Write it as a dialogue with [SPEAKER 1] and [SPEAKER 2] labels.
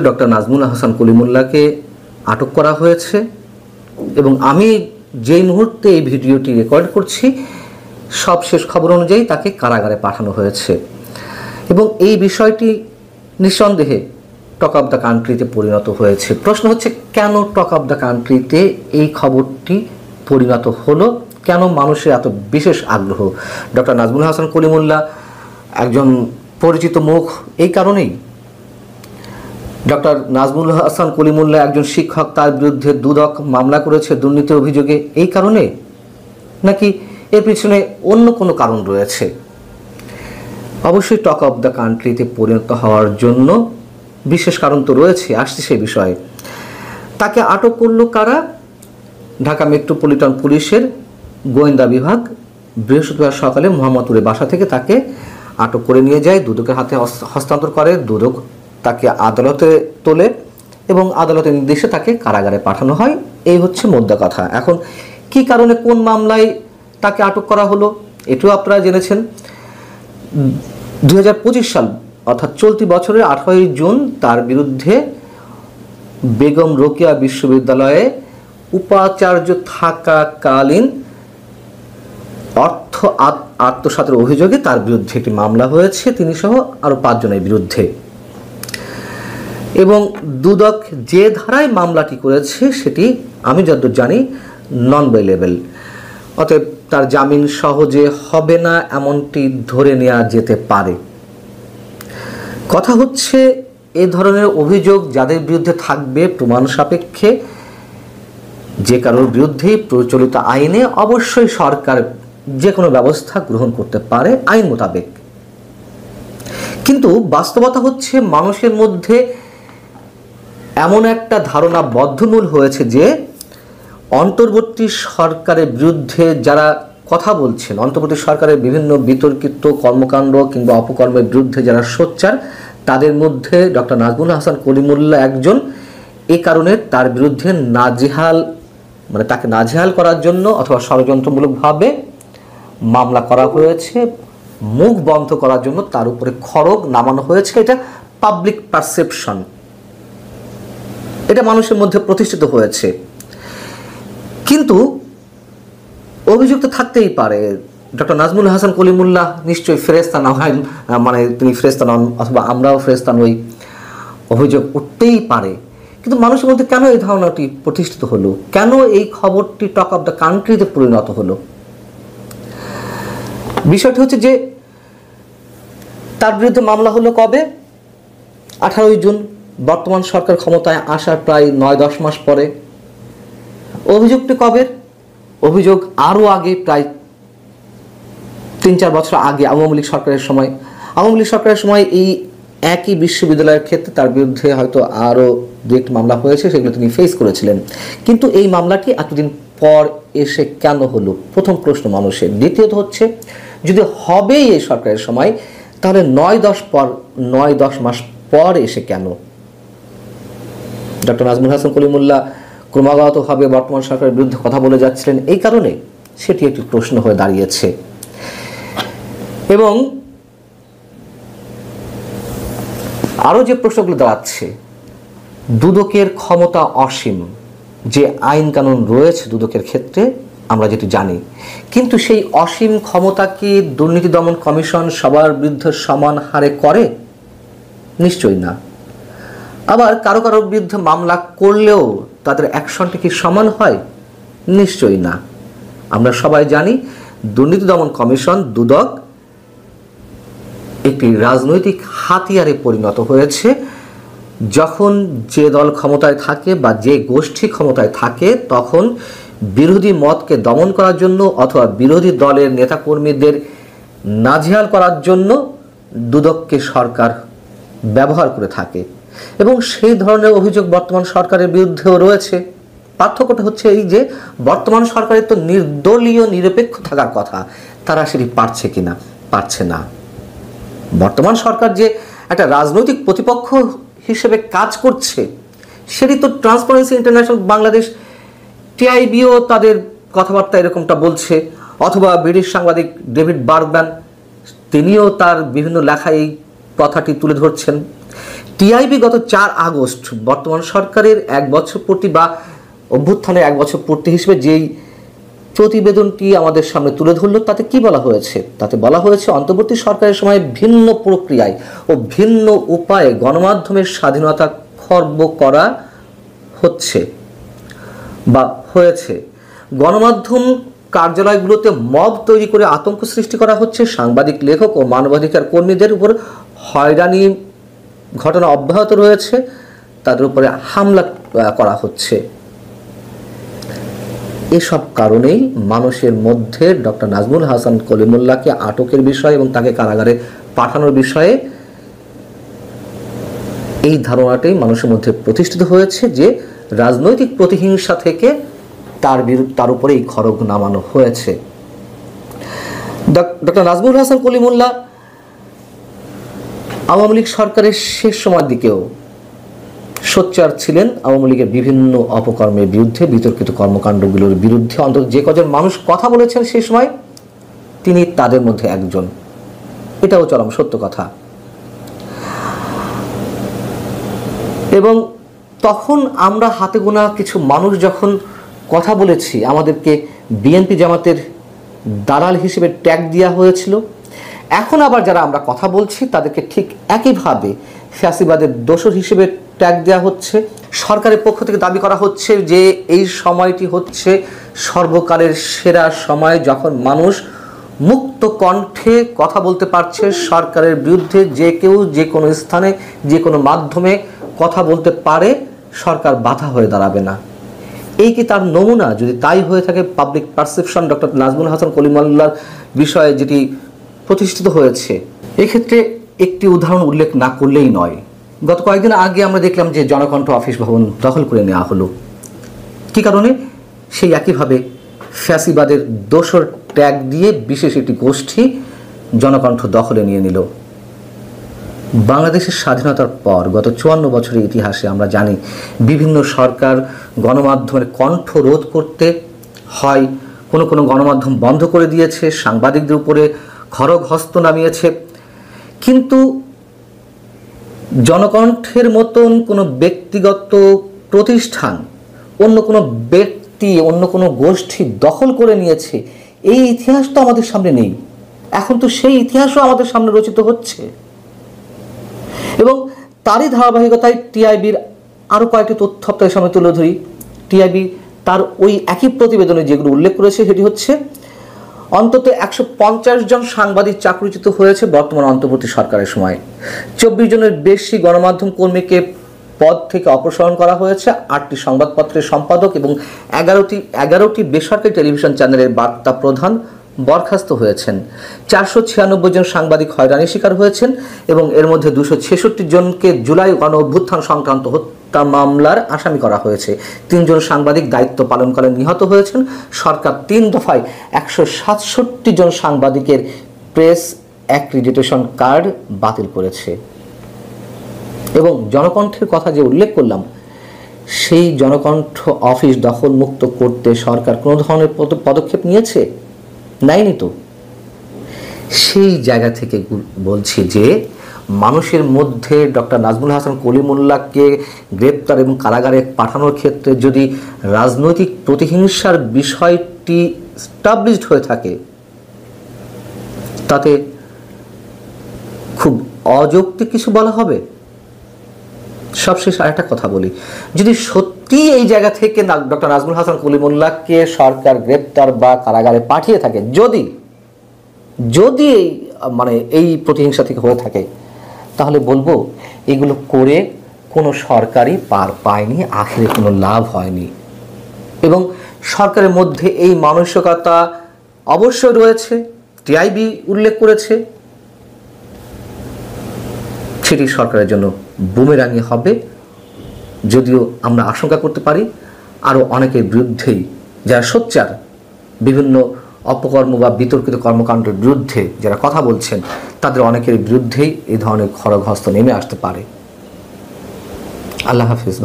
[SPEAKER 1] Doctor Nazmul Hasan কলিমুল্লাহকে আটক করা হয়েছে এবং আমি যেই মুহূর্তে এই ভিডিওটি রেকর্ড করছি সবশেষ খবর অনুযায়ী তাকে কারাগারে পাঠানো হয়েছে এবং এই বিষয়টি নিঃসন্দেহে টক অফ দ্য কান্ট্রিতে পরিণত হয়েছে। প্রশ্ন হচ্ছে কেন টক অফ দ্য কান্ট্রিতে এই খবরটি পরিণত হলো, কেন মানুষের এত বিশেষ আগ্রহ? ডক্টর নাজমুল হাসান কলিমুল্লাহ একজন পরিচিত মুখ এই কারণেই। ডক্টর নাজমুল হাসান কলিমুল্লাহ একজন শিক্ষক, তার বিরুদ্ধে দুদক মামলা করেছে দুর্নীতির অভিযোগে এই কারণে, নাকি এর পিছনে অন্য কোনো কারণ রয়েছে? অবশ্যই টক অফ দ্য কান্ট্রিতে পরিণত হওয়ার জন্য বিশেষ কারণ তো রয়েছে, আসছে সেই বিষয়ে। তাকে আটক করলো কারা? ঢাকা মেট্রোপলিটন পুলিশের গোয়েন্দা বিভাগ বৃহস্পতিবার সকালে মোহাম্মদপুরের বাসা থেকে তাকে আটক করে নিয়ে যায়, দুদকের হাতে হস্তান্তর করে। দুদক তাকে আদালতে তোলে এবং আদালতের নির্দেশে তাকে কারাগারে পাঠানো হয়। এই হচ্ছে মোদ্দা কথা। এখন কি কারণে, কোন মামলায় তাকে আটক করা হলো এটিও আপনারা জেনেছেন। 2025 সাল অর্থাৎ চলতি বছরের 18 জুন তার বিরুদ্ধে বেগম রোকেয়া বিশ্ববিদ্যালয়ে উপাচার্য থাকাকালীন অর্থ আত্মসাতের অভিযোগে তার বিরুদ্ধে একটি মামলা হয়েছে, তিনি সহ আরো 5 জনের বিরুদ্ধে। এবং দুদক যে ধারায় মামলাটি করেছে সেটি আমি যতদূর জানি নন বেইলেবল, অতএব তার জামিন সহজে হবে না এমনটি ধরে নেওয়া যেতে পারে। কথা হচ্ছে এ ধরনের অভিযোগ যাদের বিরুদ্ধে থাকবে প্রমাণ সাপেক্ষে যে কারোর বিরুদ্ধেই প্রচলিত আইনে অবশ্যই সরকার যে কোনো ব্যবস্থা গ্রহণ করতে পারে আইন মোতাবেক। কিন্তু বাস্তবতা হচ্ছে মানুষের মধ্যে এমন একটা ধারণা বদ্ধমূল হয়েছে যে অন্তর্বর্তী সরকারের বিরুদ্ধে যারা কথা বলছেন, অন্তর্বর্তী সরকারের বিভিন্ন বিতর্কিত কর্মকাণ্ড কিংবা অপকর্মের বিরুদ্ধে যারা সোচ্চার, তাদের মধ্যে ডক্টর নাজমুল হাসান কলিমুল্লাহ একজন। এ কারণে তার বিরুদ্ধে তাকে নাজেহাল করার জন্য অথবা ষড়যন্ত্রমূলকভাবে মামলা করা হয়েছে, মুখ বন্ধ করার জন্য তার উপরে খড়গ নামানো হয়েছে। এটা পাবলিক পারসেপশন, এটা মানুষের মধ্যে প্রতিষ্ঠিত হয়েছে। কিন্তু অভিযোগ তো থাকতেই পারে। ডক্টর নাজমুল হাসান কলিমুল্লাহ নিশ্চয়ই ফেরেশতা না হয়, তিনি ফেরেশতা নন অথবা আমরাও ফেরেশতা নই, অভিযোগ উঠতেই পারে। কিন্তু মানুষের মধ্যে কেন এই ধারণাটি প্রতিষ্ঠিত হলো, কেন এই খবরটি টক অফ দ্য কান্ট্রিতে পরিণত হলো? বিষয়টি হচ্ছে যে তার বিরুদ্ধে মামলা হলো কবে? 18 জুন, বর্তমান সরকার ক্ষমতায় আসার প্রায় 9-10 মাস পরে। অভিযোগটি কবে? অভিযোগ আরও আগে, প্রায় 3-4 বছর আগে আওয়ামী লীগ সরকারের সময়। আওয়ামী লীগ সরকারের সময় এই একই বিশ্ববিদ্যালয়ের ক্ষেত্রে তার বিরুদ্ধে হয়তো আরও 2-1টি মামলা হয়েছে, সেগুলো তিনি ফেস করেছিলেন। কিন্তু এই মামলাটি এতদিন পর এসে কেন হলো, প্রথম প্রশ্ন মানুষের। দ্বিতীয়ত হচ্ছে যদি হবেই এই সরকারের সময়, তাহলে 9-10 মাস পর এসে কেন? ডক্টর নাজমুল হাসান কলিমুল্লাহ ক্রমাগতভাবে বর্তমান সরকারের বিরুদ্ধে কথা বলে যাচ্ছিলেন এই কারণে, সেটি একটি প্রশ্ন হয়ে দাঁড়িয়েছে। এবং আরও যে প্রশ্নগুলো দাঁড়াচ্ছে, দুদকের ক্ষমতা অসীম, যে আইন কানুন রয়েছে দুদকের ক্ষেত্রে আমরা যেটি জানি, কিন্তু সেই অসীম ক্ষমতা কি দুর্নীতি দমন কমিশন সবার বিরুদ্ধে সমান হারে করে? নিশ্চয়ই না। আবার কারো কারো বিরুদ্ধে মামলা করলেও তাদের অ্যাকশনটি কি সমান হয়? নিশ্চয়ই না। আমরা সবাই জানি দুর্নীতি দমন কমিশন, দুদক একটি রাজনৈতিক হাতিয়ারে পরিণত হয়েছে। যখন যে দল ক্ষমতায় থাকে বা যে গোষ্ঠী ক্ষমতায় থাকে, তখন বিরোধী মতকে দমন করার জন্য অথবা বিরোধী দলের নেতাকর্মীদের নাজেহাল করার জন্য দুদককে সরকার ব্যবহার করে থাকে এবং সেই ধরনের অভিযোগ বর্তমান সরকারের বিরুদ্ধেও রয়েছে। পার্থক্যটা হচ্ছে এই যে বর্তমান সরকারের তো নির্দলীয় নিরপেক্ষ থাকার কথা, তারা সেটি পারছে কিনা? পারছে না। বর্তমান সরকার যে একটা রাজনৈতিক প্রতিপক্ষ হিসেবে কাজ করছে, সেটি তো ট্রান্সপারেন্সি ইন্টারন্যাশনাল বাংলাদেশ, টিআইবিও তাদের কথাবার্তা এরকমটা বলছে, অথবা ব্রিটিশ সাংবাদিক ডেভিড বার্গম্যান তিনিও তার বিভিন্ন লেখায় এই কথাটি তুলে ধরছেন। টিআইবি গত 4 আগস্ট বর্তমান সরকারের 1 বছর পূর্তি বা অভ্যুত্থানের 1 বছর পূর্তি হিসেবে যেই প্রতিবেদনটি আমাদের সামনে তুলে ধরল, তাতে কি বলা হয়েছে? তাতে বলা হয়েছে অন্তর্বর্তী সরকারের সময় ভিন্ন প্রক্রিয়ায় ও ভিন্ন উপায়ে গণমাধ্যমের স্বাধীনতা খর্ব করা হচ্ছে বা হয়েছে। গণমাধ্যম কার্যালয়গুলোতে মব তৈরি করে আতঙ্ক সৃষ্টি করা হচ্ছে। সাংবাদিক, লেখক ও মানবাধিকার কর্মীদের উপর হয়রানি ঘটনা অব্যাহত রয়েছে, তাদের উপরে হামলা করা হচ্ছে। এসব কারণেই মানুষের মধ্যে ডক্টর নাজমুল হাসান কলিমুল্লাহকে আটকের বিষয়ে এবং তাকে কারাগারে পাঠানোর বিষয়ে এই ধারণাটাই মানুষের মধ্যে প্রতিষ্ঠিত হয়েছে যে রাজনৈতিক প্রতিহিংসা থেকে তার উপরে এই খড়গ নামানো হয়েছে। ডক্টর নাজমুল হাসান কলিমুল্লাহ আওয়ামী লীগ সরকারের শেষ সময়ের দিকেও সোচ্চার ছিলেন আওয়ামী লীগের বিভিন্ন অপকর্মের বিরুদ্ধে, বিতর্কিত কর্মকাণ্ডগুলোর বিরুদ্ধে। অন্তত যে কজন মানুষ কথা বলেছেন সেই সময় তিনি তাদের মধ্যে একজন, এটাও চরম সত্য কথা। এবং তখন আমরা হাতে গোনা কিছু মানুষ যখন কথা বলেছি, আমাদেরকে বিএনপি জামাতের দালাল হিসেবে ট্যাগ দেওয়া হয়েছিল। এখন আবার যারা আমরা কথা বলছি তাদেরকে ঠিক একইভাবে ফ্যাসিবাদের দোসর হিসেবে ট্যাগ দেওয়া হচ্ছে। সরকারের পক্ষ থেকে দাবি করা হচ্ছে যে এই সময়টি হচ্ছে সর্বকালের সেরা সময়, যখন মানুষ মুক্ত কণ্ঠে কথা বলতে পারছে সরকারের বিরুদ্ধে। যে কেউ যে কোনো স্থানে যে কোনো মাধ্যমে কথা বলতে পারে, সরকার বাধা হয়ে দাঁড়াবে না। এই কি তার নমুনা? যদি তাই হয়ে থাকে, public perception doctor Nazmul Hasan কলিমুল্লাহর বিষয়ে যেটি প্রতিষ্ঠিত হয়েছে, এক্ষেত্রে একটি উদাহরণ উল্লেখ না করলেই নয়। গত কয়েকদিন আগে আমরা দেখলাম যে জনকণ্ঠ অফিস ভবন দখল করে নেওয়া হলো। কী কারণে? সেই একইভাবে ফ্যাসিবাদের দোসর ট্যাগ দিয়ে বিশেষ একটি গোষ্ঠী জনকণ্ঠ দখলে নিয়ে নিল। বাংলাদেশের স্বাধীনতার পর গত 54 বছরের ইতিহাসে আমরা জানি বিভিন্ন সরকার গণমাধ্যমের কণ্ঠ রোধ করতে হয় কোনো গণমাধ্যম বন্ধ করে দিয়েছে, সাংবাদিকদের উপরে খড়গ হস্ত নামিয়েছে। কিন্তু জনকণ্ঠের মতন কোনো ব্যক্তিগত প্রতিষ্ঠান অন্য কোনো ব্যক্তি, অন্য কোনো গোষ্ঠী দখল করে নিয়েছে, এই ইতিহাস তো আমাদের সামনে নেই। এখন তো সেই ইতিহাসও আমাদের সামনে রচিত হচ্ছে। এবং তারই ধারাবাহিকতায় টিআইবির আরও কয়েকটি তথ্য আপনাদের সামনে তুলে ধরি। টিআইবি তার ওই একই প্রতিবেদনে যেগুলো উল্লেখ করেছে সেটি হচ্ছে অন্তত 150 জন সাংবাদিক চাকরিচ্যুত হয়েছে বর্তমান অন্তর্বর্তী সরকারের সময়। 24 জনের বেশি গণমাধ্যম কর্মীকে পদ থেকে অপসারণ করা হয়েছে। 8টি সংবাদপত্রের সম্পাদক এবং 11টি বেসরকারি টেলিভিশন চ্যানেলের বার্তা প্রধান বরখাস্ত হয়েছেন। 496 জন সাংবাদিক হয়রানির শিকার হয়েছেন এবং এর মধ্যে 266 জনকে জুলাই গণ অভ্যুত্থান সংক্রান্ত হত্যা মামলার আসামি করা হয়েছে। 3 জন সাংবাদিক দায়িত্ব পালনকালে নিহত হয়েছেন। সরকার 3 দফায় 167 জন সাংবাদিকের প্রেস অ্যাক্রিডিটেশন কার্ড বাতিল করেছে। এবং জনকণ্ঠের কথা যে উল্লেখ করলাম, সেই জনকণ্ঠ অফিস দখল মুক্ত করতে সরকার কোনো ধরনের পদক্ষেপ নিয়েছে? নাইনি তো। সেই জায়গা থেকে বলছি যে মানুষের মধ্যে ডক্টর নাজমুল হাসান কলিমুল্লাহকে গ্রেপ্তার এবং কারাগারে পাঠানোর ক্ষেত্রে যদি রাজনৈতিক প্রতিহিংসার বিষয়টি স্টাবলিশড হয়ে থাকে, তাতে খুব অযৌক্তিক কিছু বলা হবে। সবশেষ আরেকটা কথা বলি, যদি সত্যি এই জায়গা থেকে ডক্টর নাজমুল হাসান কলিমুল্লাহকে সরকার গ্রেপ্তার বা কারাগারে পাঠিয়ে থাকে, যদি মানে এই প্রতিহিংসা থেকে হয়ে থাকে, তাহলে বলবো এগুলো করে কোনো সরকারই পার পায়নি, আখেরে কোনো লাভ হয়নি। এবং সরকারের মধ্যে এই মানসিকতা অবশ্যই রয়েছে, টিআইবি উল্লেখ করেছে, সেটি সরকারের জন্য বুমেরাঙি হবে। যদিও আমরা আশঙ্কা করতে পারি আরও অনেকের বিরুদ্ধেই, যারা সোচ্চার বিভিন্ন অপকর্ম বা বিতর্কিত কর্মকাণ্ডের বিরুদ্ধে যারা কথা বলছেন, তাদের অনেকের বিরুদ্ধেই এই ধরনের খড়গ হস্ত নেমে আসতে পারে। আল্লাহ হাফিজ।